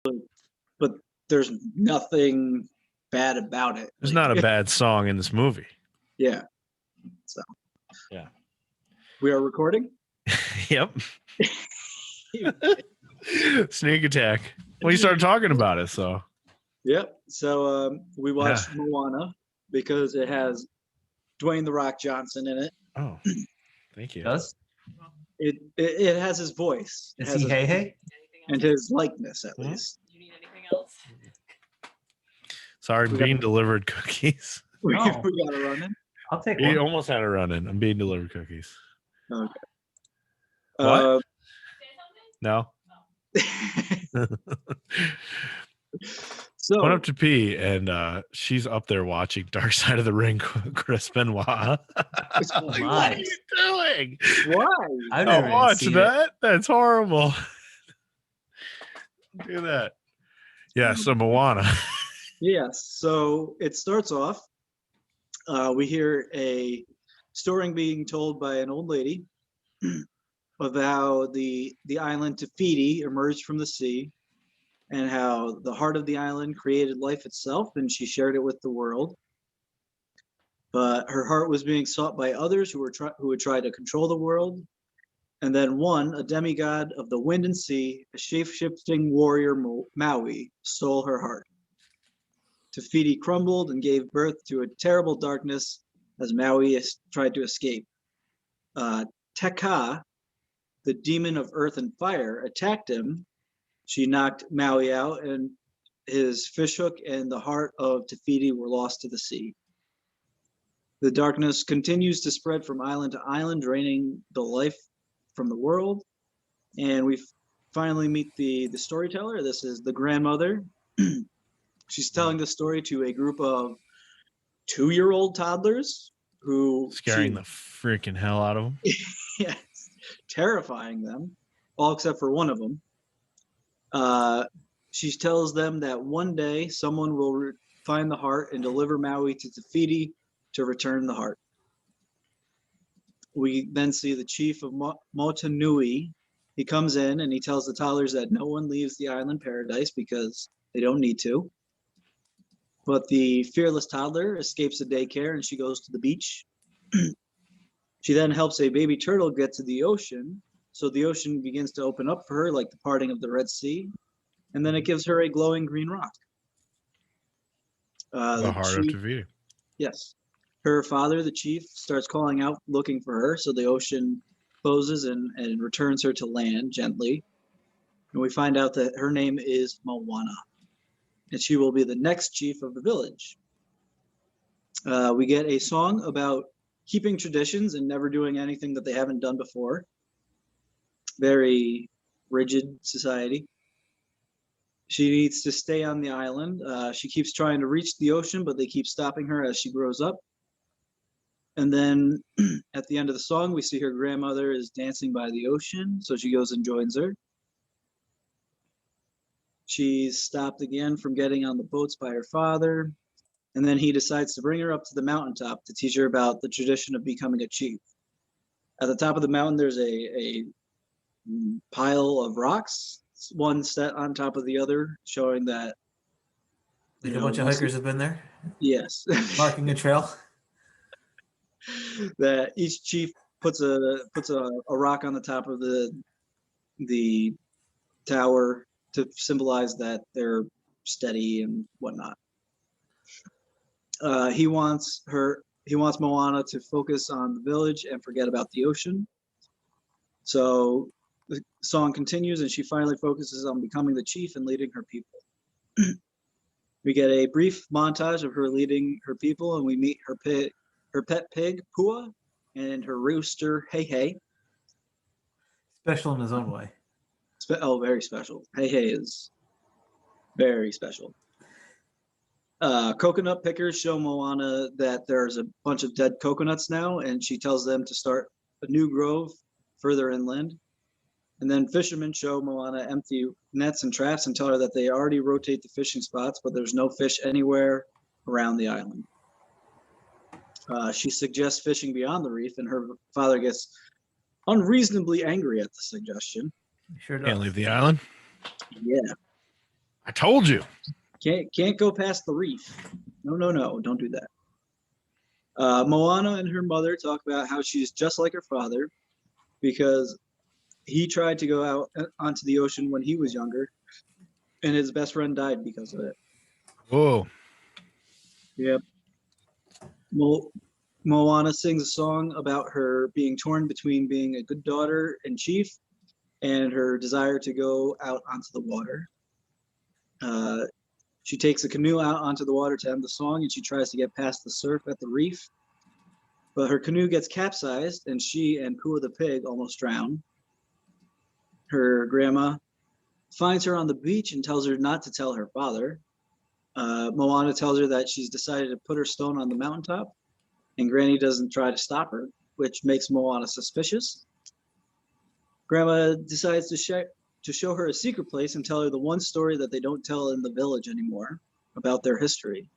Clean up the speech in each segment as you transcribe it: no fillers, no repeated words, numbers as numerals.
but there's nothing bad about it. There's not a bad song in this movie. Yeah. So yeah, we are recording. Yep. Sneak attack. Well, you started talking about it, so. Yep. So we watched Moana because it has Dwayne "The Rock" Johnson in it. Oh, thank you. Does it has his voice? Is he hey? And his likeness, at least. Do you need anything else? Sorry, being delivered cookies. We got a run in. I'll take You one. almost had a run in. I'm being delivered cookies. Okay. What? No. So went up to pee, and she's up there watching Dark Side of the Ring, Chris Benoit. Like, what are you doing? Why? I've never watch seen that. It. That's horrible. Do that. Yeah. So Moana. Yes. So it starts off. We hear a story being told by an old lady of how the island Te Fiti emerged from the sea, and how the heart of the island created life itself, and she shared it with the world. But her heart was being sought by others who would try to control the world. And then one, a demigod of the wind and sea, a shape-shifting warrior Maui, stole her heart. Te Fiti crumbled and gave birth to a terrible darkness as Maui tried to escape. Teka, the demon of earth and fire, attacked him. She knocked Maui out, and his fishhook and the heart of Te Fiti were lost to the sea. The darkness continues to spread from island to island, draining the life from the world. And we finally meet the storyteller. This is the grandmother. She's telling the story to a group of 2-year-old toddlers who scaring the freaking hell out of them. Yes, terrifying them, all except for one of them. She tells them that one day someone will find the heart and deliver Maui to Te Fiti to return the heart. We then see the chief of Motunui. He comes in and he tells the toddlers that no one leaves the island paradise because they don't need to. But the fearless toddler escapes the daycare and she goes to the beach. She then helps a baby turtle get to the ocean. So the ocean begins to open up for her like the parting of the Red Sea. And then it gives her a glowing green rock. The heart of Te Fiti. Yes. Her father, the chief, starts calling out, looking for her. So the ocean closes and returns her to land gently. And we find out that her name is Moana. And she will be the next chief of the village. We get a song about keeping traditions and never doing anything that they haven't done before. Very rigid society. She needs to stay on the island. She keeps trying to reach the ocean, but they keep stopping her as she grows up. And then at the end of the song, we see her grandmother is dancing by the ocean. So she goes and joins her. She's stopped again from getting on the boats by her father. And then he decides to bring her up to the mountaintop to teach her about the tradition of becoming a chief. At the top of the mountain, there's a pile of rocks, one set on top of the other, showing that like a bunch of hikers have been there. Yes. Marking a trail. That each chief puts a rock on the top of the tower to symbolize that they're steady and whatnot. He wants Moana to focus on the village and forget about the ocean. So the song continues, and she finally focuses on becoming the chief and leading her people. We get a brief montage of her leading her people, and we meet her pet pig, Pua, and her rooster, Hey Hey. Special in his own way. Very special. Hey Hey is very special. Coconut pickers show Moana that there's a bunch of dead coconuts now, and she tells them to start a new grove further inland. And then fishermen show Moana empty nets and traps and tell her that they already rotate the fishing spots, but there's no fish anywhere around the island. She suggests fishing beyond the reef, and her father gets unreasonably angry at the suggestion. Sure does. Can't leave the island. Yeah. I told you. Can't go past the reef. No, don't do that. Moana and her mother talk about how she's just like her father because he tried to go out onto the ocean when he was younger, and his best friend died because of it. Whoa. Yep. Moana sings a song about her being torn between being a good daughter and chief and her desire to go out onto the water. She takes a canoe out onto the water to end the song, and she tries to get past the surf at the reef. But her canoe gets capsized, and she and Pua the pig almost drown. Her grandma finds her on the beach and tells her not to tell her father. Moana tells her that she's decided to put her stone on the mountaintop, and Granny doesn't try to stop her, which makes Moana suspicious. Grandma decides to show her a secret place and tell her the one story that they don't tell in the village anymore about their history.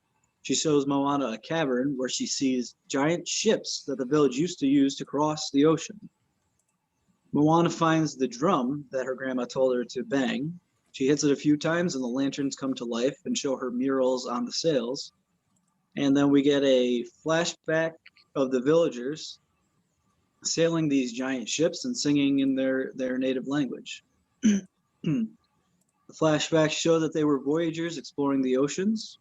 She shows Moana a cavern where she sees giant ships that the village used to use to cross the ocean. Moana finds the drum that her grandma told her to bang. She hits it a few times and the lanterns come to life and show her murals on the sails. And then we get a flashback of the villagers sailing these giant ships and singing in their native language. The flashbacks show that they were voyagers exploring the oceans.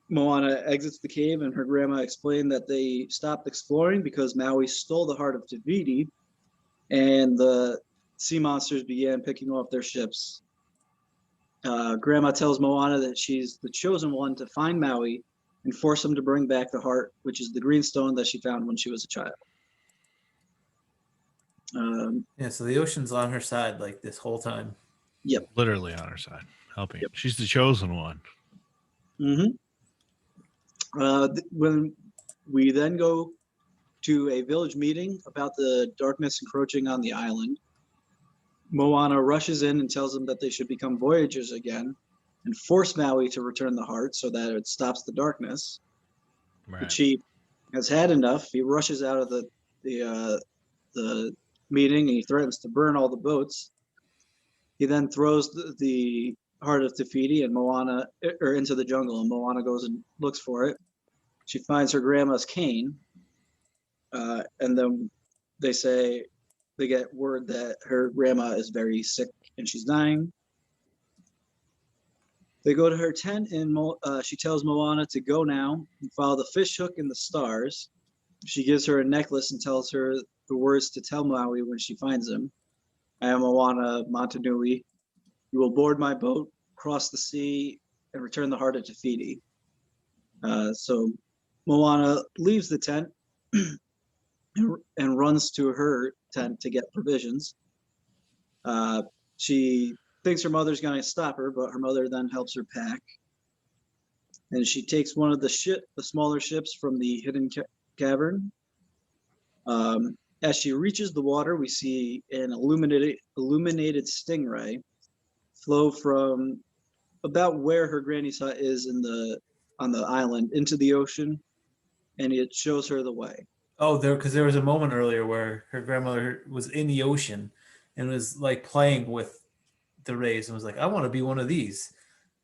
Moana exits the cave and her grandma explained that they stopped exploring because Maui stole the heart of Te Fiti and the sea monsters began picking off their ships. Grandma tells Moana that she's the chosen one to find Maui and force him to bring back the heart, which is the green stone that she found when she was a child. Yeah, so the ocean's on her side like this whole time. Yep. Literally on her side, helping. Yep. She's the chosen one. Mm-hmm. When we then go to a village meeting about the darkness encroaching on the island, Moana rushes in and tells them that they should become voyagers again and force Maui to return the heart so that it stops the darkness. Right. The chief has had enough. He rushes out of the meeting and he threatens to burn all the boats. He then throws the heart of Te Fiti and Moana into the jungle, and Moana goes and looks for it. She finds her grandma's cane, and then they get word that her grandma is very sick and she's dying. They go to her tent and she tells Moana to go now and follow the fish hook in the stars. She gives her a necklace and tells her the words to tell Maui when she finds him. I am Moana Montanui. You will board my boat, cross the sea, and return the heart of Te Fiti. So Moana leaves the tent and runs to her tent to get provisions. She thinks her mother's going to stop her, but her mother then helps her pack. And she takes one of the smaller ships from the hidden cavern. As she reaches the water, we see an illuminated stingray flow from about where her granny's hut is on the island into the ocean, and it shows her the way. Oh, because there was a moment earlier where her grandmother was in the ocean and was like playing with the rays and was like, I want to be one of these.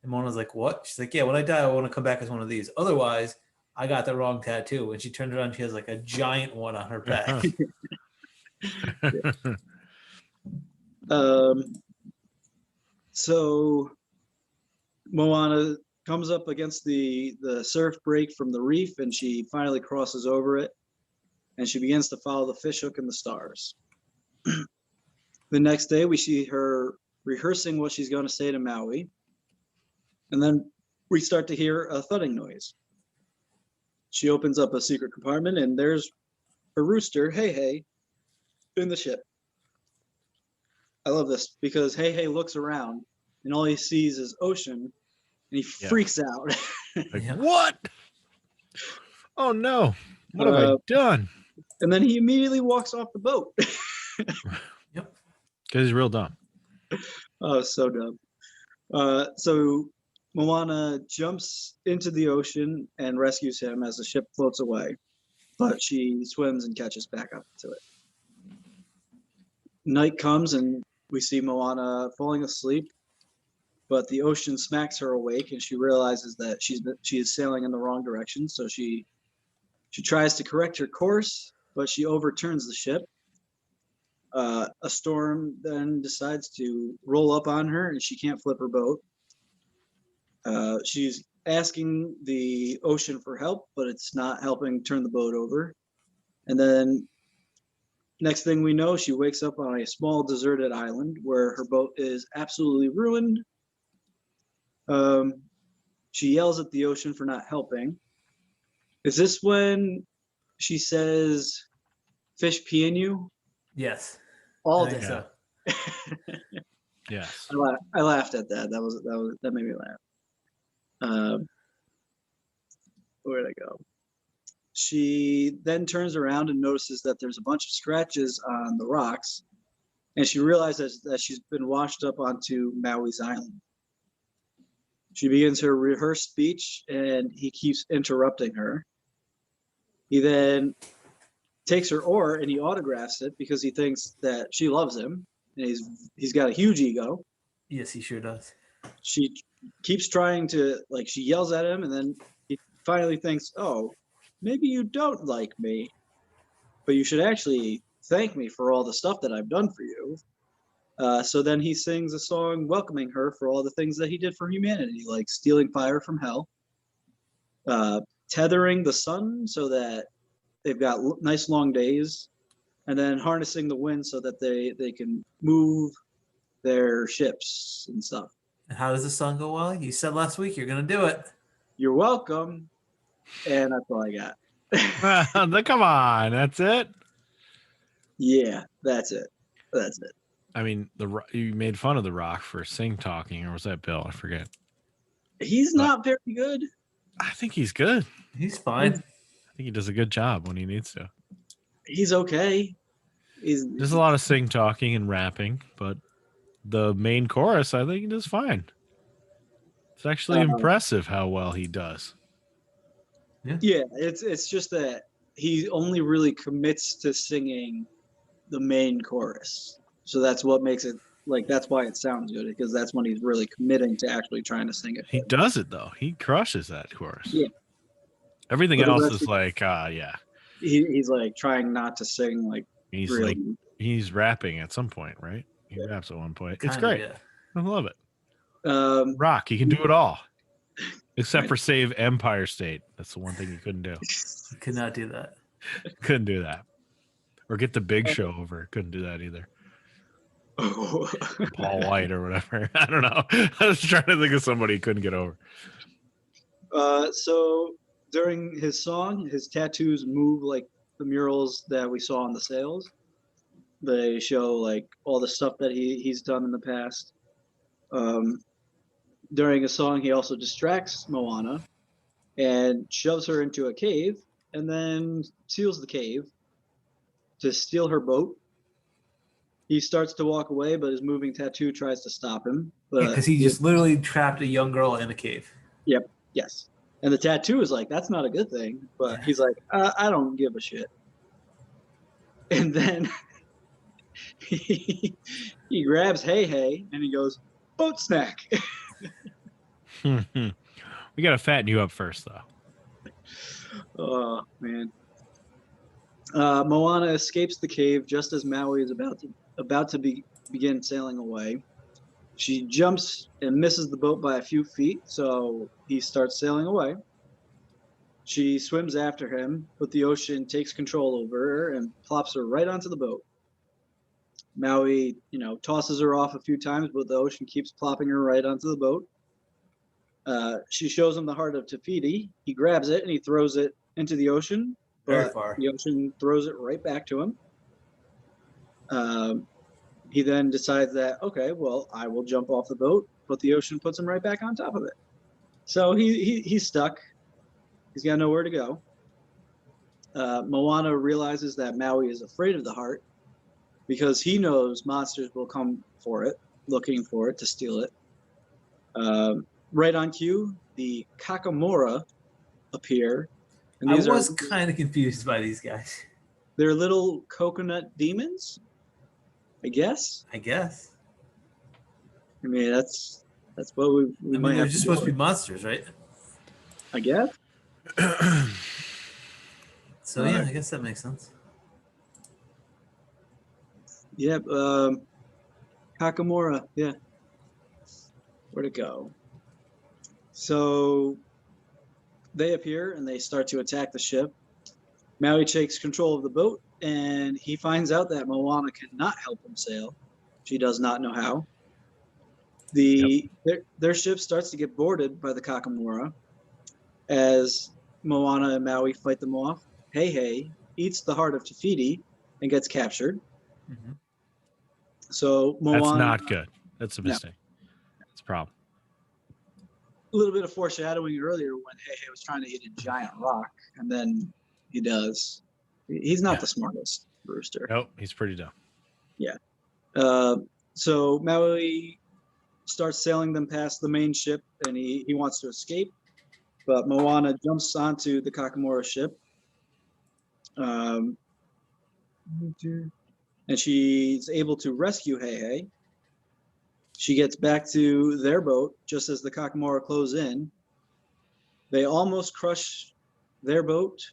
And Mona's like, what? She's like, yeah, when I die, I want to come back as one of these. Otherwise, I got the wrong tattoo. And she turned around, she has like a giant one on her back. So Moana comes up against the surf break from the reef, and she finally crosses over it, and she begins to follow the fish hook and the stars. The next day, we see her rehearsing what she's going to say to Maui, and then we start to hear a thudding noise. She opens up a secret compartment, and there's a rooster, Hey Hey, in the ship. I love this because Hey Hey looks around, and all he sees is ocean, and he freaks out. Like, what? Oh no! What have I done? And then he immediately walks off the boat. Yep. Because he's real dumb. Oh, so dumb. So Moana jumps into the ocean and rescues him as the ship floats away, but she swims and catches back up to it. Night comes and we see Moana falling asleep, but the ocean smacks her awake, and she realizes that she is sailing in the wrong direction. So she tries to correct her course, but she overturns the ship. A storm then decides to roll up on her, and she can't flip her boat. She's asking the ocean for help, but it's not helping turn the boat over. And then next thing we know, she wakes up on a small deserted island where her boat is absolutely ruined. She yells at the ocean for not helping. Is this when she says, "Fish pee in you"? Yes. All I think day. so. Yes. I laughed at that. That made me laugh. Where'd I go? She then turns around and notices that there's a bunch of scratches on the rocks, and she realizes that she's been washed up onto Maui's island. She begins her rehearsed speech, and he keeps interrupting her. He then takes her oar and he autographs it because he thinks that she loves him, and he's got a huge ego. Yes, he sure does. She keeps trying to, like, she yells at him, and then he finally thinks, "Oh, maybe you don't like me, but you should actually thank me for all the stuff that I've done for you." So then he sings a song welcoming her for all the things that he did for humanity, like stealing fire from hell, tethering the sun so that they've got nice long days, and then harnessing the wind so that they can move their ships and stuff. And how does the song go, Wally? You said last week you're going to do it. You're welcome. And that's all I got. Come on, that's it. Yeah, that's it. That's it. I mean, you made fun of The Rock for sing talking, or was that Bill? I forget. He's not very good. I think he's good. He's fine. I think he does a good job when he needs to. He's okay. There's a lot of sing talking and rapping, but the main chorus, I think he does fine. It's actually impressive how well he does. Yeah, it's just that he only really commits to singing the main chorus. So that's what makes it, like, that's why it sounds good, because that's when he's really committing to actually trying to sing it. He does it, though. He crushes that chorus. Yeah. Everything else is like, yeah. He's like trying not to sing, like, He's really. like, he's rapping at some point, right? He raps at one point. It's Kinda, great. yeah. I love it. Rock, he can do it all. Except for save Empire State. That's the one thing he couldn't do. He could not do that. Couldn't do that. Or get the Big Show over. Couldn't do that either. Paul White or whatever. I don't know. I was trying to think of somebody he couldn't get over. So during his song, his tattoos move like the murals that we saw on the sails. They show like all the stuff that he's done in the past. During a song, he also distracts Moana and shoves her into a cave, and then seals the cave to steal her boat. He starts to walk away, but his moving tattoo tries to stop him. Because he just literally trapped a young girl in a cave. Yep. Yes. And the tattoo is like, that's not a good thing. But he's like, I don't give a shit. And then he grabs Hey and he goes, boat snack. We got to fatten you up first, though. Oh, man. Moana escapes the cave just as Maui is about to begin sailing away. She jumps and misses the boat by a few feet, so he starts sailing away. She swims after him, but the ocean takes control over her and plops her right onto the boat. Maui, tosses her off a few times, but the ocean keeps plopping her right onto the boat. She shows him the heart of Te Fiti. He grabs it and he throws it into the ocean, but the ocean throws it right back to him. He then decides that, okay, well, I will jump off the boat, but the ocean puts him right back on top of it. So he's stuck. He's got nowhere to go. Moana realizes that Maui is afraid of the heart because he knows monsters will come for it, looking for it to steal it. Right on cue, the Kakamora appear. And I was kind of confused by these guys. They're little coconut demons, I guess. I mean, that's That's what we I might mean, they're have just to supposed to do. be monsters, right? I guess. So yeah, I guess that makes sense. Yeah. Kakamora. Yeah. Where'd it go? So they appear and they start to attack the ship. Maui takes control of the boat and he finds out that Moana cannot help him sail. She does not know how. Their ship starts to get boarded by the Kakamora as Moana and Maui fight them off. Hey eats the heart of Tafiti and gets captured. Mm-hmm. So That's Moana, not good. That's a No. mistake. That's a problem. a little bit of foreshadowing earlier when Hey was trying to eat a giant rock, and then he does. He's not the smartest rooster. Nope, he's pretty dumb. Yeah. So Maui starts sailing them past the main ship, and he wants to escape, but Moana jumps onto the Kakamora ship. And she's able to rescue Hey. She gets back to their boat just as the Kakamora close in. They almost crush their boat,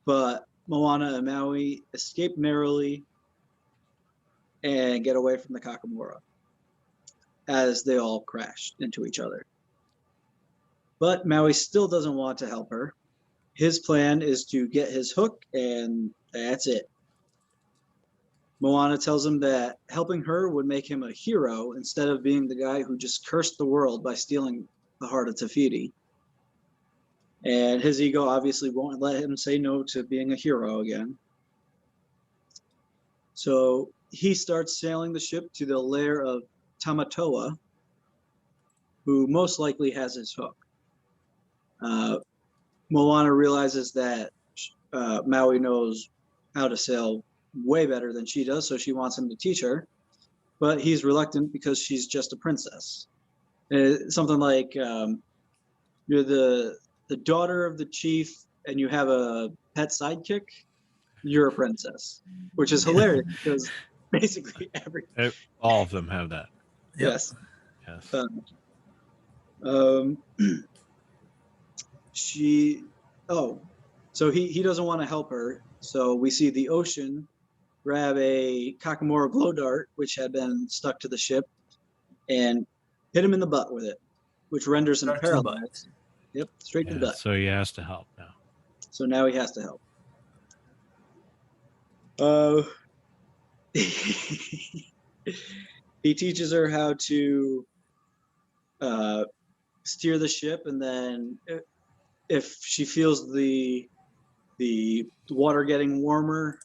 but Moana and Maui escape narrowly and get away from the Kakamora as they all crash into each other. But Maui still doesn't want to help her. His plan is to get his hook, and that's it. Moana tells him that helping her would make him a hero instead of being the guy who just cursed the world by stealing the heart of Tafiti. And his ego obviously won't let him say no to being a hero again. So he starts sailing the ship to the lair of Tamatoa, who most likely has his hook. Moana realizes that Maui knows how to sail way better than she does, so she wants him to teach her. But he's reluctant because she's just a princess. Something like you're the daughter of the chief and you have a pet sidekick, you're a princess, which is hilarious because basically All of them have that. Yep. Yes. So he doesn't want to help her. So we see the ocean grab a Kakamora glow dart, which had been stuck to the ship, and hit him in the butt with it, which renders him paralyzed. Yep, straight to the butt. So he has to help now. So now he has to help. He teaches her how to steer the ship, and then if she feels the water getting warmer,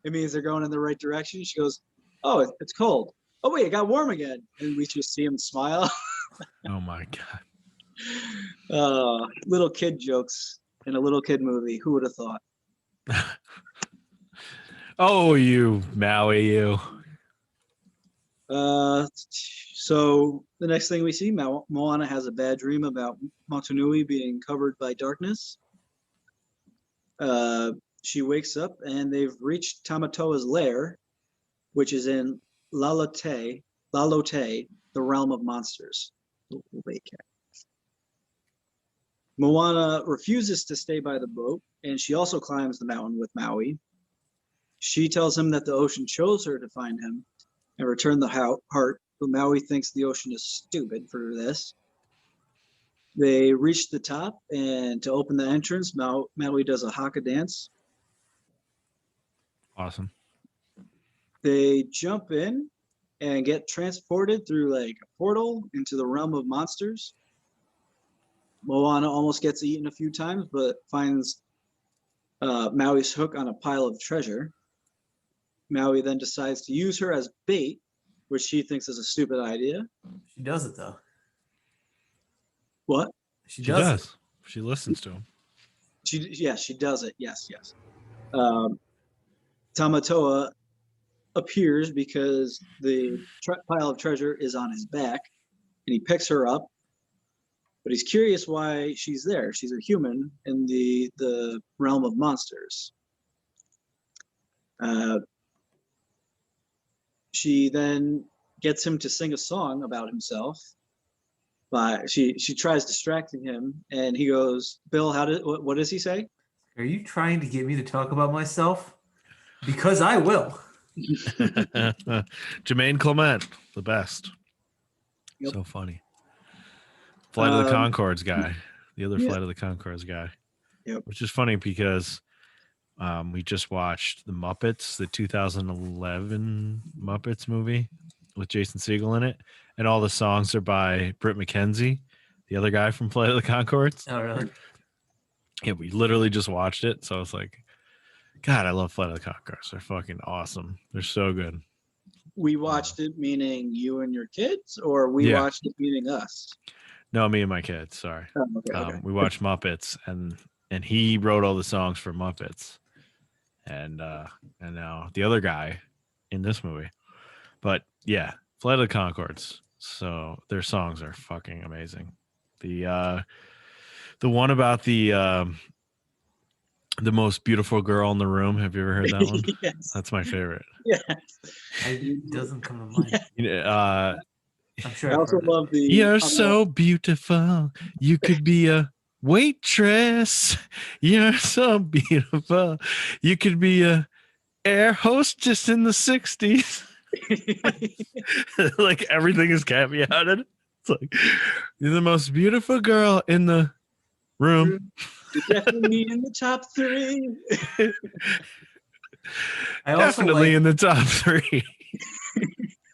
it means they're going in the right direction. She goes, "Oh, it's cold. Oh wait, it got warm again." And we just see him smile. Oh my god! Little kid jokes in a little kid movie. Who would have thought? Oh, you Maui, you. So the next thing we see, Moana has a bad dream about Motunui being covered by darkness. She wakes up and they've reached Tamatoa's lair, which is in Lalote, the realm of monsters. Moana refuses to stay by the boat, and she also climbs the mountain with Maui. She tells him that the ocean chose her to find him and return the heart, but Maui thinks the ocean is stupid for this. They reach the top, and to open the entrance, Maui does a haka dance. Awesome. They jump in and get transported through like a portal into the realm of monsters. Moana almost gets eaten a few times, but finds Maui's hook on a pile of treasure. Maui then decides to use her as bait, which she thinks is a stupid idea. She does it though. What? She does. She listens to him. She does it. Yes. Tamatoa appears because the pile of treasure is on his back, and he picks her up. But he's curious why she's there. She's a human in the realm of monsters. She then gets him to sing a song about himself. But she tries distracting him, and he goes, "Bill, what does he say?" Are you trying to get me to talk about myself? Because I will. Jermaine Clement, the best. Yep. So funny. Flight of the Um, Conchords guy, the other yeah. Flight of the Conchords guy. Yep. Which is funny because we just watched the Muppets, the 2011 Muppets movie with Jason Segel in it, and all the songs are by Britt McKenzie, the other guy from Flight of the Conchords. Oh, really? Yeah, we literally just watched it, so it's like, God, I love Flight of the Conchords. They're fucking awesome. They're so good. We watched it, meaning you and your kids, or we Yeah. watched it, meaning us. No, me and my kids. Sorry. Oh, okay. We watched Muppets, and he wrote all the songs for Muppets, and now the other guy in this movie. But yeah, Flight of the Conchords. So their songs are fucking amazing. The one about the most beautiful girl in the room. Have you ever heard that one? Yes. That's my favorite. Yeah. It doesn't come to mind. You know, I'm sure I I've also heard it. love the. You're so beautiful. You could be a waitress. You're so beautiful. You could be a air hostess in the 60s. Like everything is caveated. It's like, you're the most beautiful girl in the room. You're definitely in the top 3. I also Definitely in the top 3.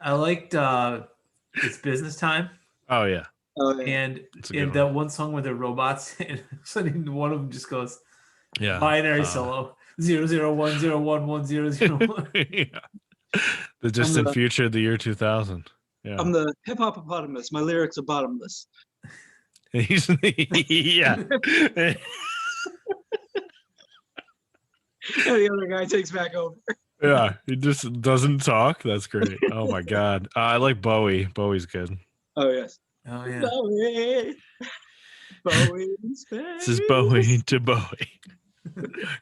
I liked It's Business Time. Oh yeah. Oh, yeah. And It's a good in that one song where they're robots, and suddenly one of them just goes Yeah. binary solo 001011001. Yeah. The distant future of the year 2000. Yeah. I'm the hip hopopotamus. My lyrics are bottomless. He's yeah. And the other guy takes back over. Yeah, he just doesn't talk. That's great. Oh my god. I like Bowie. Bowie's good. Oh, yes. Oh yeah. Bowie. Bowie in space. This is Bowie to Bowie.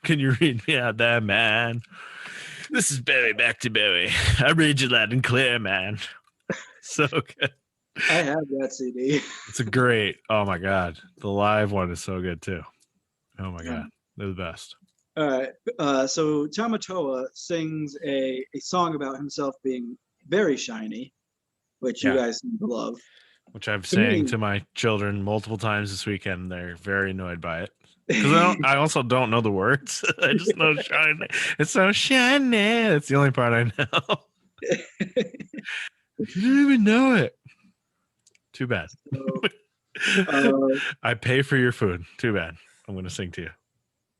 Can you read me out there, man? This is Bowie back to Bowie. I read you loud and clear, man. So good. I have that CD. It's a great. Oh my god. The live one is so good too. Oh my god. They're the best. All right. So Tamatoa sings a song about himself being very shiny, which you guys seem to love. Which I've To me- sang to my children multiple times this weekend. They're very annoyed by it. Because I also don't know the words. I just know shiny. It's so shiny. That's the only part I know. You didn't even know it. Too bad. So, I pay for your food. Too bad. I'm going to sing to you.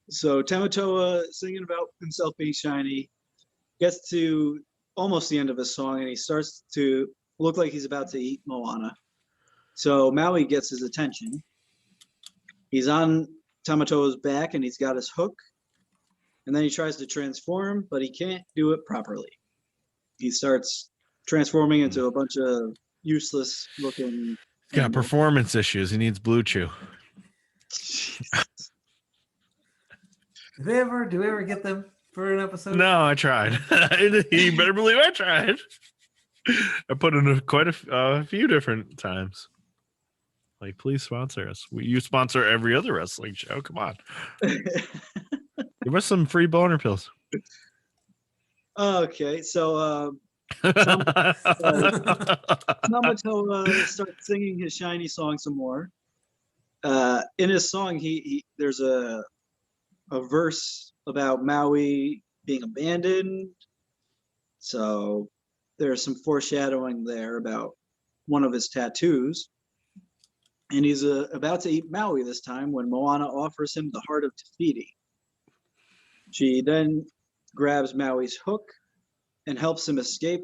so Tamatoa singing about himself being shiny gets to almost the end of his song, and he starts to look like he's about to eat Moana. So Maui gets his attention. He's on Tamatoa's back, and he's got his hook. And then he tries to transform, but he can't do it properly. He starts transforming into a bunch of useless looking. He's got performance issues. He needs Blue Chew. Do we ever get them for an episode? No, I tried. You better believe I tried. I put in quite a few different times. Like, please sponsor us. You sponsor every other wrestling show. Come on. Give us some free boner pills. Okay, so Tamatoa starts singing his shiny song some more. In his song, he there's a verse about Maui being abandoned. So there's some foreshadowing there about one of his tattoos. And he's about to eat Maui this time when Moana offers him the heart of Te Fiti. She then grabs Maui's hook and helps him escape.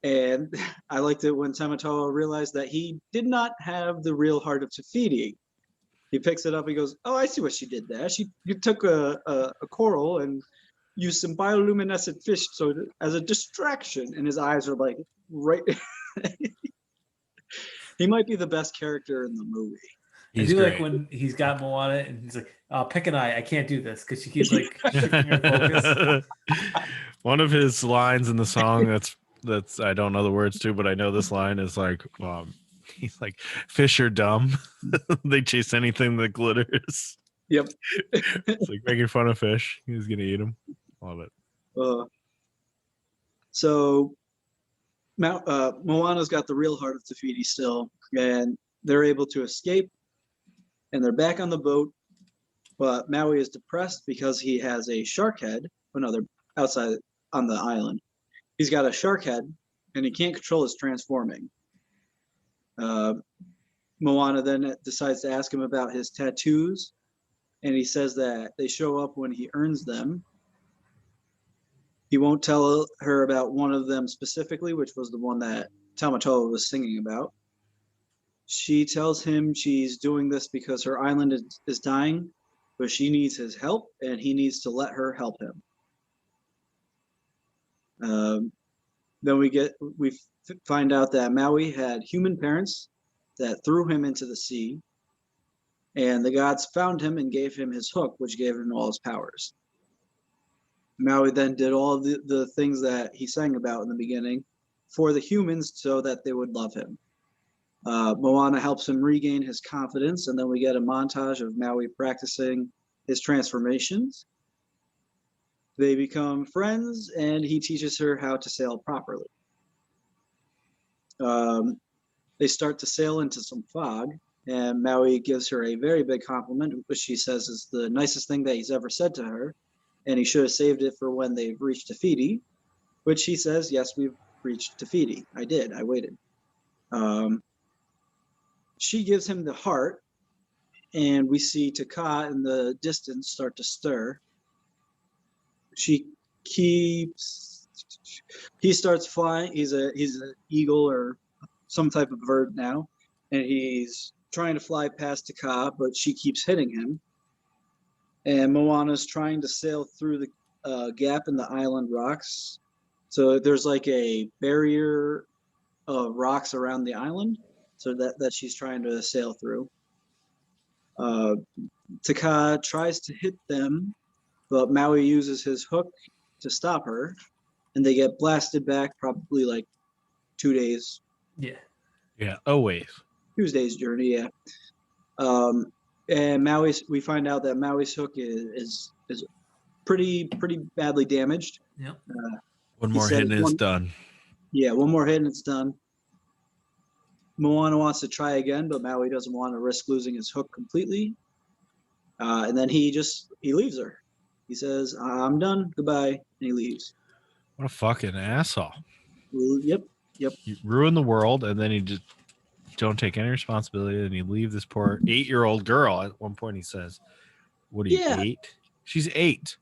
And I liked it when Tamatoa realized that he did not have the real heart of Te Fiti. He picks it up. He goes, "Oh, I see what she did there. You took a coral and used some bioluminescent fish as a distraction." And his eyes are like right. He might be the best character in the movie. He's I do great. like when he's got Moana and he's like, pick an eye. I can't do this because she keeps like shifting her focus. One of his lines in the song that's that's I don't know the words to, but I know this line is like, he's like, fish are dumb. They chase anything that glitters. Yep. It's like making fun of fish. He's gonna eat them. Love it. So Moana's got the real heart of Te Fiti still, and they're able to escape, and they're back on the boat. But Maui is depressed because he has a shark head. Oh no, they're outside on the island. He's got a shark head, and he can't control his transforming. Moana then decides to ask him about his tattoos, and he says that they show up when he earns them. He won't tell her about one of them specifically, which was the one that Tamatoa was singing about. She tells him she's doing this because her island is dying, but she needs his help, and he needs to let her help him. Then we find out that Maui had human parents that threw him into the sea, and the gods found him and gave him his hook, which gave him all his powers. Maui then did all the things that he sang about in the beginning for the humans so that they would love him. Moana helps him regain his confidence, and then we get a montage of Maui practicing his transformations. They become friends, and he teaches her how to sail properly. They start to sail into some fog, and Maui gives her a very big compliment, which she says is the nicest thing that he's ever said to her, and he should have saved it for when they've reached Te Fiti, which he says, yes, we've reached Te Fiti. I did. I waited. She gives him the heart, and we see Taka in the distance start to stir. He starts flying. He's an eagle or some type of bird now, and he's trying to fly past Taka, but she keeps hitting him. And Moana's trying to sail through the gap in the island rocks. So there's like a barrier of rocks around the island, so that she's trying to sail through. Taka tries to hit them, but Maui uses his hook to stop her, and they get blasted back probably like 2 days. Yeah. Oh wait. Tuesday's journey, yeah. And we find out that Maui's hook is pretty badly damaged. Yep. One more hit and it's done. Yeah, one more hit and it's done. Moana wants to try again, but Maui doesn't want to risk losing his hook completely. And then he leaves her. He says, "I'm done. Goodbye," and he leaves. What a fucking asshole. Yep. You ruin the world, and then you just don't take any responsibility, and you leave this poor 8-year-old girl. At one point, he says, "What are you, 8?" She's 8.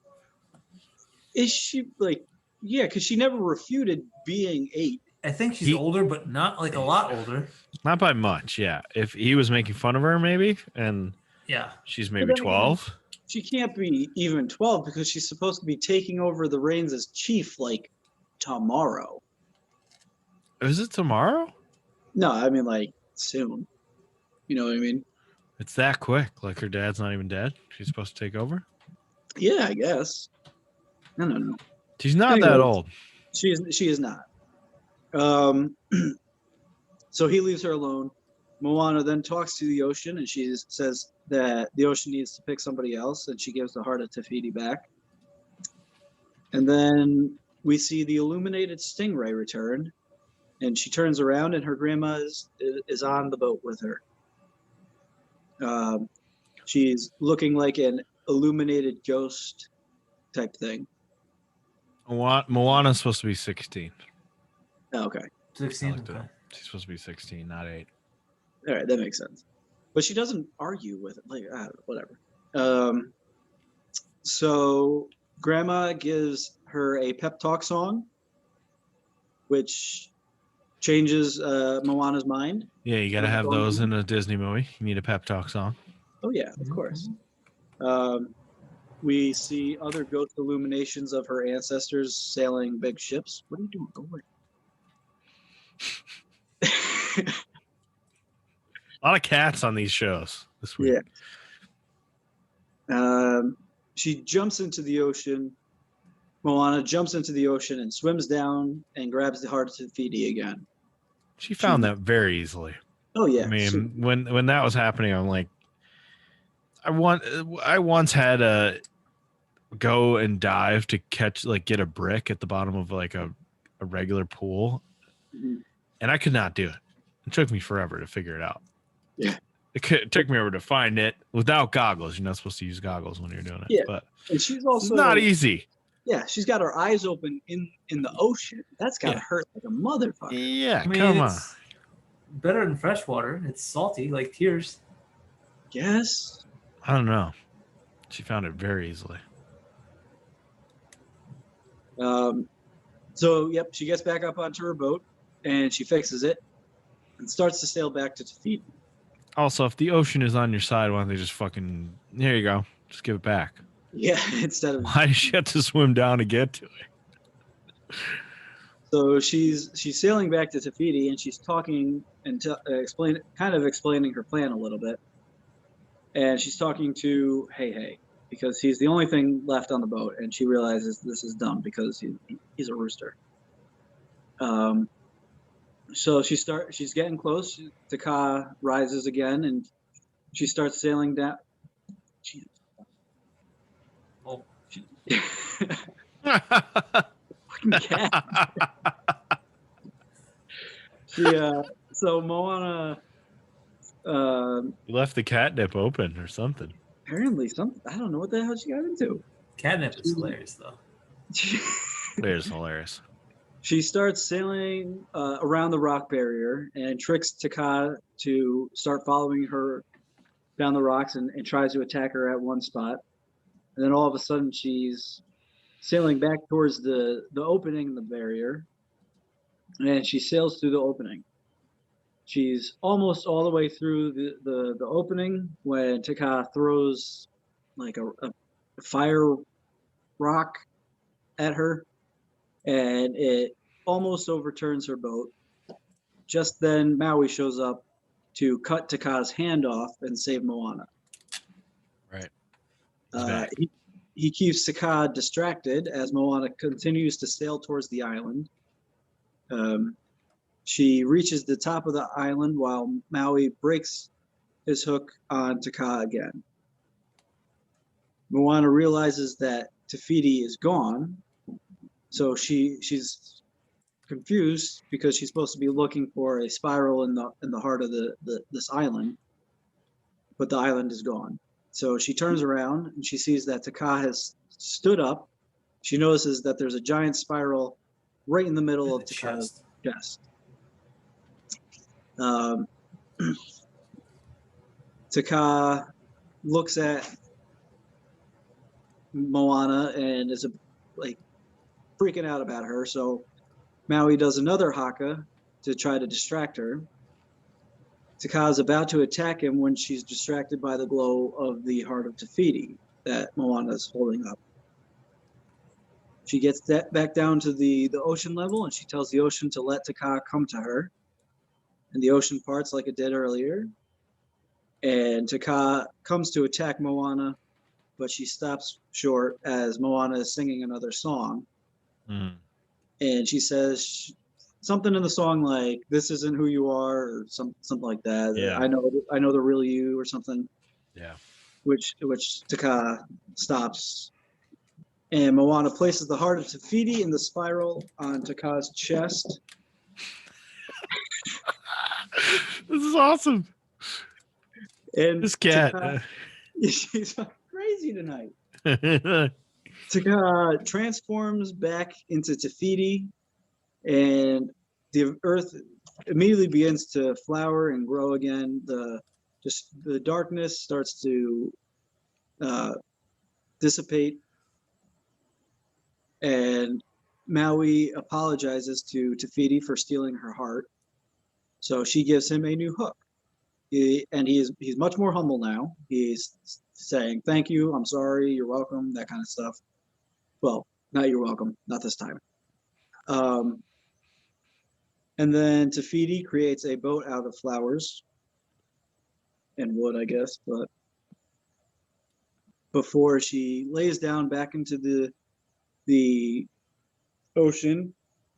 Is she like? Yeah, because she never refuted being 8. I think she's older, but not like a lot older. Not by much, yeah. If he was making fun of her, maybe, and yeah, she's maybe 12. She can't be even 12 because she's supposed to be taking over the reins as chief like tomorrow. Is it tomorrow? No, I mean like soon. You know what I mean? It's that quick. Like her dad's not even dead. She's supposed to take over? Yeah, I guess. No. She's not that old. She is not. So he leaves her alone. Moana then talks to the ocean, and she says that the ocean needs to pick somebody else, and she gives the heart of Te Fiti back. And then we see the illuminated stingray return, and she turns around, and her grandma is on the boat with her. She's looking like an illuminated ghost type thing. Moana's supposed to be 16. Oh, okay. 16. Okay. She's supposed to be 16, not 8. All right, that makes sense. But she doesn't argue with it. Like, whatever. So Grandma gives her a pep talk song, which changes Moana's mind. Yeah, you got to have those in a Disney movie. You need a pep talk song. Oh, yeah, of course. We see other ghost illuminations of her ancestors sailing big ships. What are you doing? Go away. A lot of cats on these shows this week. Yeah. She jumps into the ocean, Moana jumps into the ocean and swims down and grabs the heart of Tafiti again. She found that very easily. Oh yeah. I mean, when that was happening, I'm like, I once had a go and dive to get a brick at the bottom of like a regular pool, and I could not do it. It took me forever to figure it out. Yeah. It took me over to find it without goggles. You're not supposed to use goggles when you're doing it. Yeah. But and she's also it's not easy. Yeah, she's got her eyes open in the ocean. That's gotta hurt like a motherfucker. Yeah, I mean, come on. it's better than freshwater. It's salty, like tears. Yes. I don't know. She found it very easily. So yep, she gets back up onto her boat and she fixes it and starts to sail back to Tafiti. Also, if the ocean is on your side, why don't they just fucking here you go, just give it back? Yeah, instead of Why does she have to swim down to get to it? So she's sailing back to Tafiti and she's talking and explaining her plan a little bit. And she's talking to Hey because he's the only thing left on the boat, and she realizes this is dumb because he's a rooster. So she's getting close. Taka rises again and she starts sailing down. Oh. Fucking cat. So Moana You left the catnip open or something. apparently I don't know what the hell she got into. Catnip is hilarious, though. It is hilarious. She starts sailing around the rock barrier and tricks Taka to start following her down the rocks and tries to attack her at one spot. And then all of a sudden she's sailing back towards the opening in the barrier, and she sails through the opening. She's almost all the way through the opening when Taka throws like a fire rock at her, and it almost overturns her boat. Just then, Maui shows up to cut Taka's hand off and save Moana. Right. He keeps Taka distracted as Moana continues to sail towards the island. She reaches the top of the island while Maui breaks his hook on Taka again. Moana realizes that Tafiti is gone, so she's confused because she's supposed to be looking for a spiral in the heart of this island, but the island is gone. So she turns around and she sees that Taka has stood up. She notices that there's a giant spiral right in the middle of Taka's chest. Taka looks at Moana and is like freaking out about her. So Maui does another haka to try to distract her. Taka is about to attack him when she's distracted by the glow of the heart of Tafiti that Moana is holding up. She gets back down to the ocean level and she tells the ocean to let Taka come to her. And the ocean parts like it did earlier. And Taka comes to attack Moana, but she stops short as Moana is singing another song. And she says something in the song like "This isn't who you are" or something like that. Yeah. I know the real you or something. Yeah. Which Taka stops, and Moana places the heart of Tafiti in the spiral on Taka's chest. This is awesome. And This cat. Taka, she's crazy tonight. Taka transforms back into Tafiti, and the earth immediately begins to flower and grow again. The darkness starts to dissipate, and Maui apologizes to Tafiti for stealing her heart. So she gives him a new hook. He's much more humble now. He's saying, "Thank you, I'm sorry, you're welcome," that kind of stuff. Well, not "you're welcome," not this time. And then Tafiti creates a boat out of flowers and wood, I guess, but before she lays down back into the ocean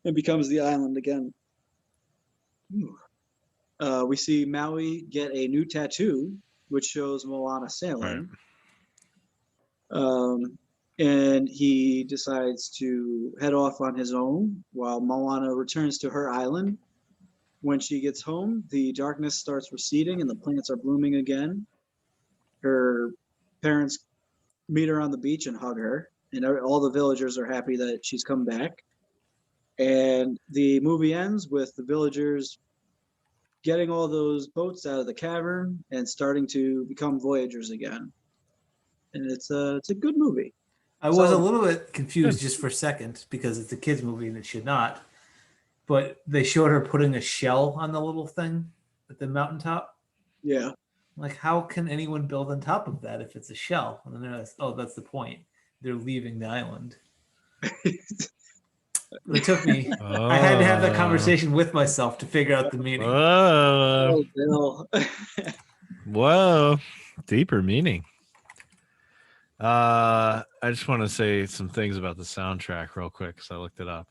and becomes the island again. We see Maui get a new tattoo, which shows Moana sailing. And he decides to head off on his own while Moana returns to her island. When she gets home, the darkness starts receding and the plants are blooming again. Her parents meet her on the beach and hug her, and all the villagers are happy that she's come back. And the movie ends with the villagers getting all those boats out of the cavern and starting to become voyagers again. And it's a good movie. I was a little bit confused just for a second because it's a kids movie and it should not. But they showed her putting a shell on the little thing at the mountaintop. Yeah. Like, how can anyone build on top of that if it's a shell? And then they're like, oh, that's the point. They're leaving the island. It took me. I had to have that conversation with myself to figure out the meaning. Whoa. Bill. Whoa. Deeper meaning. I just want to say some things about the soundtrack real quick because I looked it up.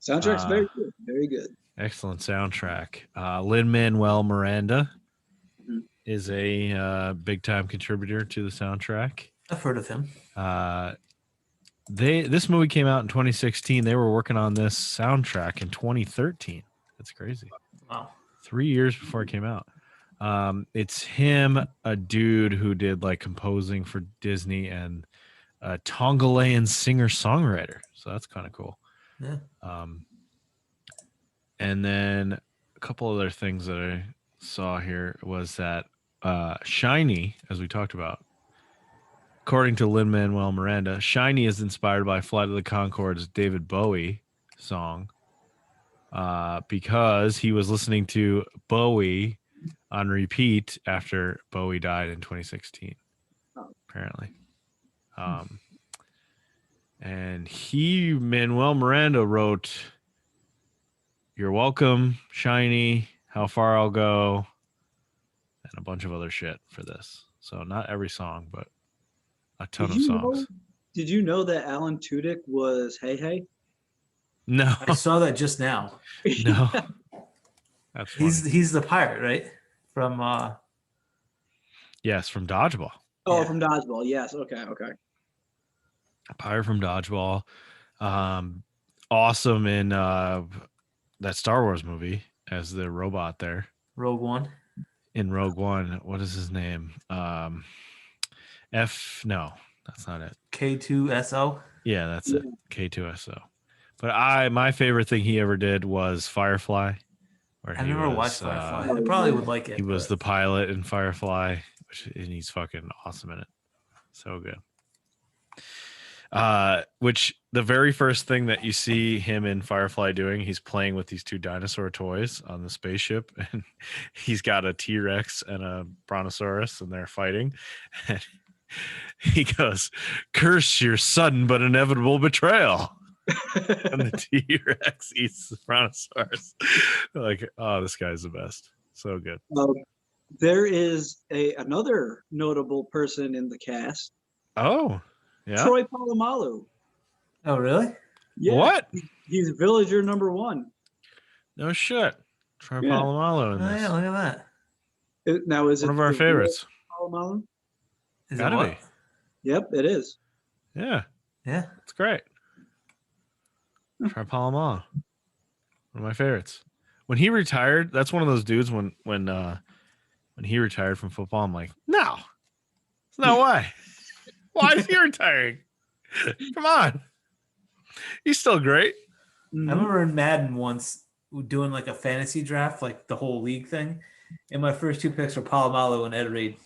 Soundtrack's very good. Very good. Excellent soundtrack. Lin-Manuel Miranda is a big time contributor to the soundtrack. I've heard of him. This movie came out in 2016. They were working on this soundtrack in 2013. That's crazy. Wow. 3 years before it came out. It's him, a dude who did like composing for Disney, and a Tongalean singer-songwriter. So that's kind of cool. Yeah. And then a couple other things that I saw here was that Shiny, as we talked about, according to Lin-Manuel Miranda, Shiny is inspired by Flight of the Conchords' David Bowie song because he was listening to Bowie on repeat after Bowie died in 2016, apparently. And Manuel Miranda wrote "You're Welcome," "Shiny," "How Far I'll Go," and a bunch of other shit for this. So not every song, but a ton of songs. Did you know that Alan Tudyk was Hey Hey? No. I saw that just now. No. That's funny. He's the pirate, right? From Yes, from Dodgeball. Oh, Yeah. from Dodgeball. Yes. Okay. A pirate from Dodgeball. Awesome in that Star Wars movie as the robot there. Rogue One. In Rogue One. What is his name? No, that's not it. K2SO. Yeah, that's it. K2SO. But my favorite thing he ever did was Firefly. Where I never watched Firefly. I probably would like it. He was the pilot in Firefly, and he's fucking awesome in it. So good. Which the very first thing that you see him in Firefly doing, he's playing with these two dinosaur toys on the spaceship, and he's got a T-Rex and a Brontosaurus, and they're fighting. And he goes, "Curse your sudden but inevitable betrayal." And the T-Rex eats the Brontosaurus. Like, oh, this guy's the best. So good. There is another notable person in the cast. Oh, yeah. Troy Polamalu. Oh, really? Yeah, What? He's villager number 1. No shit. Troy Yeah. Polamalu in Oh, this. yeah, look at that. Now is One it of our the favorites. real Polamalu? Is Gotta it what? be. Yep, it is. Yeah, Yeah. it's great. Troy Polamalu. One of my favorites. When he retired, that's one of those dudes when he retired from football, I'm like, no. There's no way. Why is he retiring? Come on. He's still great. I remember in Madden once doing like a fantasy draft, like the whole league thing. And my first 2 picks were Polamalu and Ed Reed.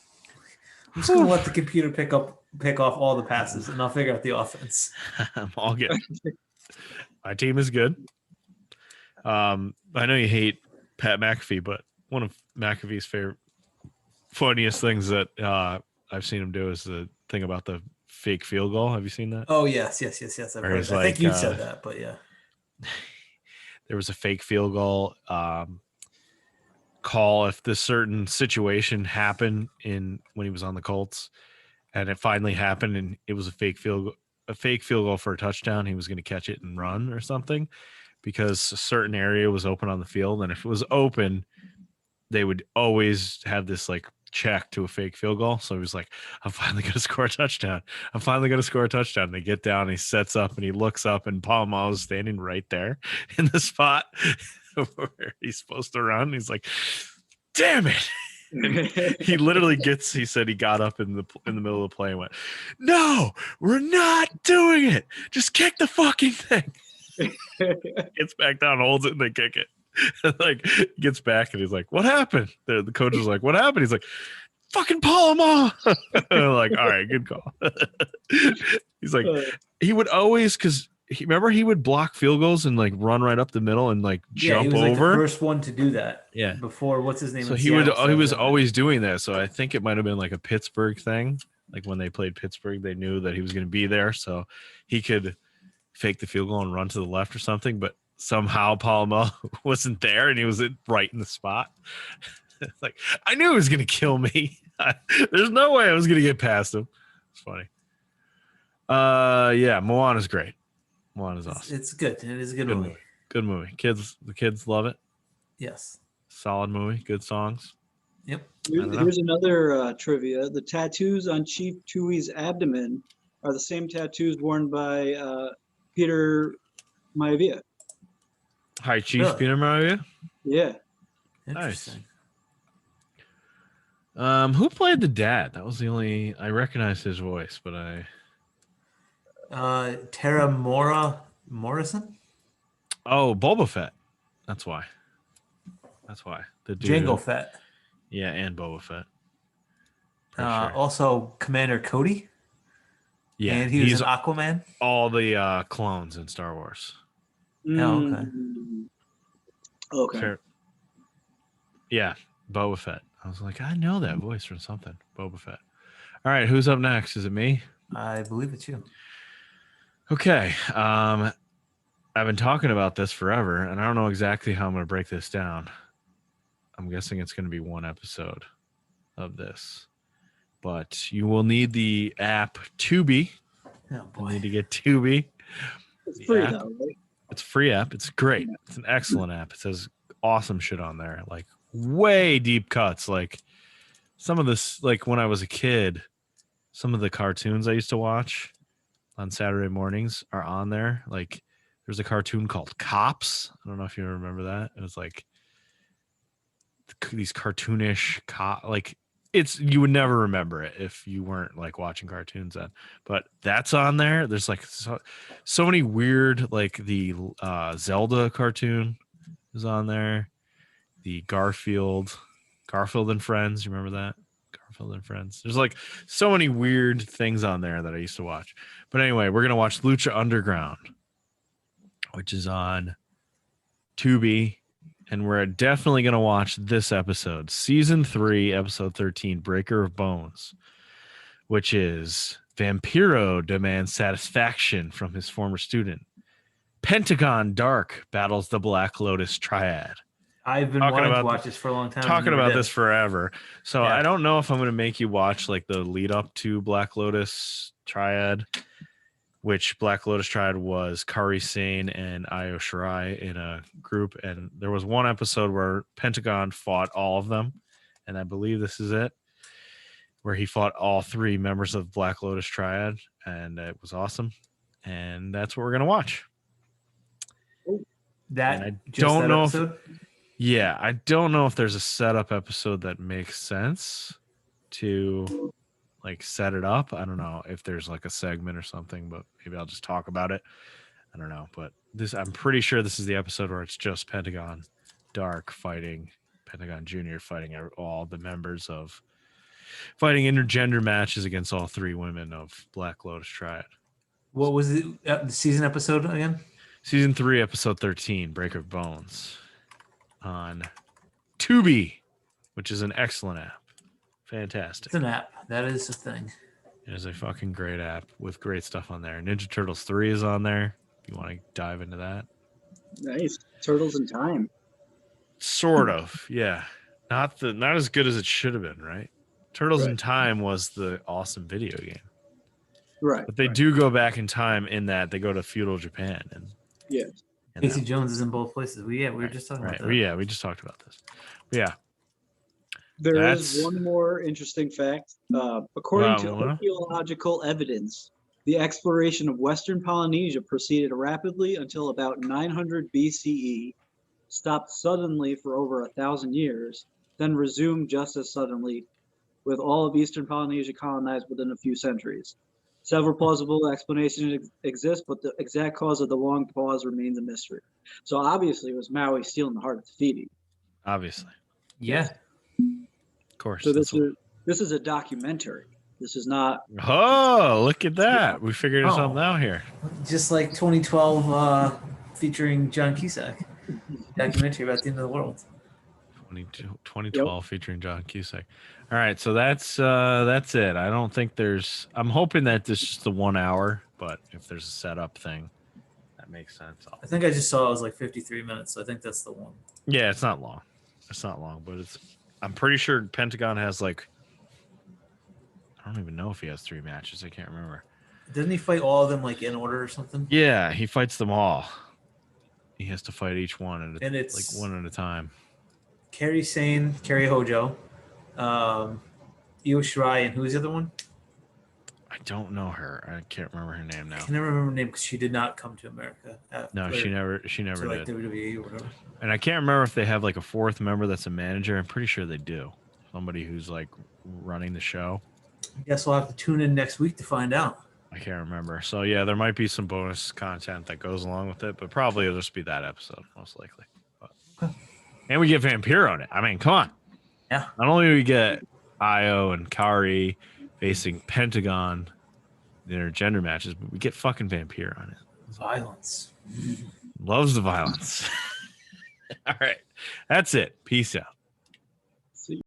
I'm just gonna let the computer pick off all the passes, and I'll figure out the offense. I'm all good. My team is good. I know you hate Pat McAfee, but one of McAfee's funniest things that I've seen him do is the thing about the fake field goal. Have you seen that? Oh yes. I've Where heard he's that. I think like, you said that, but yeah. There was a fake field goal call if this certain situation happened when he was on the Colts, and it finally happened, and it was a fake field a fake field goal for a touchdown, he was going to catch it and run or something, because a certain area was open on the field, and if it was open, they would always have this like check to a fake field goal. So he was like, I'm finally going to score a touchdown. I'm finally going to score a touchdown. They get down, he sets up, and he looks up, and Palma is standing right there in the spot where he's supposed to run. He's like, damn it. And he literally he said he got up in the middle of the play and went, no, we're not doing it. Just kick the fucking thing. Gets back down, holds it, and they kick it. Like, gets back and he's like, what happened? The coach was like, what happened? He's like, fucking Palma. Like, all right, good call. He's like, he would always, because remember he would block field goals and like run right up the middle and like jump he was over. Like the first one to do that. Yeah. Before, what's his name? So he was always doing that. So I think it might have been like a Pittsburgh thing. Like when they played Pittsburgh, they knew that he was going to be there, so he could fake the field goal and run to the left or something. But somehow Palma wasn't there, and he was right in the spot. Like, I knew he was going to kill me. There's no way I was going to get past him. It's funny. Yeah, Moana's great. Moana's awesome. It's good. It is a good movie. Good movie. The kids love it. Yes. Solid movie. Good songs. Yep. Here's another trivia. The tattoos on Chief Tui's abdomen are the same tattoos worn by Peter Maivia. Hi, Chief Peter Maivia. Yeah. Nice. Who played the dad? That was the only I recognized his voice, but Tara Morrison. Oh, Boba Fett. That's why. The dude. Jango Fett. Yeah, and Boba Fett. Sure. Also Commander Cody. Yeah, and he's an Aquaman. All the clones in Star Wars. Oh, okay. Okay. Fair. Yeah, Boba Fett. I was like, I know that voice from something. Boba Fett. All right, who's up next? Is it me? I believe it's you. Okay. I've been talking about this forever, and I don't know exactly how I'm going to break this down. I'm guessing it's going to be one episode of this. But you will need the app Tubi. Oh, boy. You need to get Tubi. It's free, though, right? It's a free app. It's great. It's an excellent app. It says awesome shit on there. Like, way deep cuts. Like, some of this, like, when I was a kid, some of the cartoons I used to watch on Saturday mornings are on there. Like, there's a cartoon called Cops. I don't know if you remember that. It was like these cartoonish like, it's, you would never remember it if you weren't like watching cartoons then, but that's on there. There's like so many weird, like the Zelda cartoon is on there. The Garfield and Friends. You remember that? Garfield and Friends. There's like so many weird things on there that I used to watch. But anyway, we're going to watch Lucha Underground, which is on Tubi. And we're definitely going to watch this episode, Season 3, Episode 13, Breaker of Bones, which is Vampiro demands satisfaction from his former student. Pentagon Dark battles the Black Lotus Triad. I've been wanting to watch this for a long time. Talking about this forever. So yeah. I don't know if I'm going to make you watch like the lead up to Black Lotus Triad, which Black Lotus Triad was Kari Sane and Io Shirai in a group. And there was one episode where Pentagon fought all of them. And I believe this is it, where he fought all 3 members of Black Lotus Triad. And it was awesome. And that's what we're going to watch. I don't know episode? I don't know if there's a setup episode that makes sense to like set it up. I don't know if there's like a segment or something, but maybe I'll just talk about it. I don't know, but I'm pretty sure this is the episode where it's just Pentagon Dark fighting Pentagon Jr. fighting all the members of fighting intergender matches against all 3 women of Black Lotus Triad. What was the season episode again? Season 3, Episode 13, Breaker of Bones on Tubi, which is an excellent app. Fantastic. It's an app. That is a thing. It is a fucking great app with great stuff on there. Ninja Turtles 3 is on there. If you want to dive into that. Nice. Turtles in Time. Sort of, yeah. Not as good as it should have been, right? Turtles in Time was the awesome video game. Right. But they do go back in time in that they go to feudal Japan and Yeah. Casey Jones is in both places. We were just talking about that. We just talked about this. But yeah. There is That's- one more interesting fact. According to Moana? archaeological evidence, the exploration of Western Polynesia proceeded rapidly until about 900 BCE, stopped suddenly for over 1,000 years, then resumed just as suddenly, with all of Eastern Polynesia colonized within a few centuries. Several plausible explanations exist, but the exact cause of the long pause remains a mystery. So obviously, it was Maui stealing the heart of Tahiti. Obviously. Yeah. Of course. So that's this is a documentary. This is not. Oh, look at that. We figured Oh. something out here. Just like 2012 featuring John Cusack. Documentary about the end of the world. 2012 featuring John Cusack. All right, so that's it. I don't think there's. I'm hoping that this is just the 1 hour, but if there's a setup thing, that makes sense. I think I just saw it was like 53 minutes, so I think that's the one. Yeah, it's not long. It's not long, but it's. I'm pretty sure Pentagon has like. I don't even know if he has 3 matches. I can't remember. Doesn't he fight all of them like in order or something? Yeah, he fights them all. He has to fight each one And it's like one at a time. Kerry Sane, Kerry Hojo, Io Shirai, and who's the other one? I don't know her. I can't remember her name now. I can never remember her name because she did not come to America. No, she never to like did. WWE or whatever. And I can't remember if they have like a 4th member that's a manager. I'm pretty sure they do. Somebody who's like running the show. I guess we'll have to tune in next week to find out. I can't remember. So yeah, there might be some bonus content that goes along with it, but probably it'll just be that episode, most likely. But, and we get Vampire on it. I mean, come on. Yeah. Not only do we get Io and Kari facing Pentagon in their gender matches, but we get fucking Vampire on it. Violence. Loves the violence. All right. That's it. Peace out.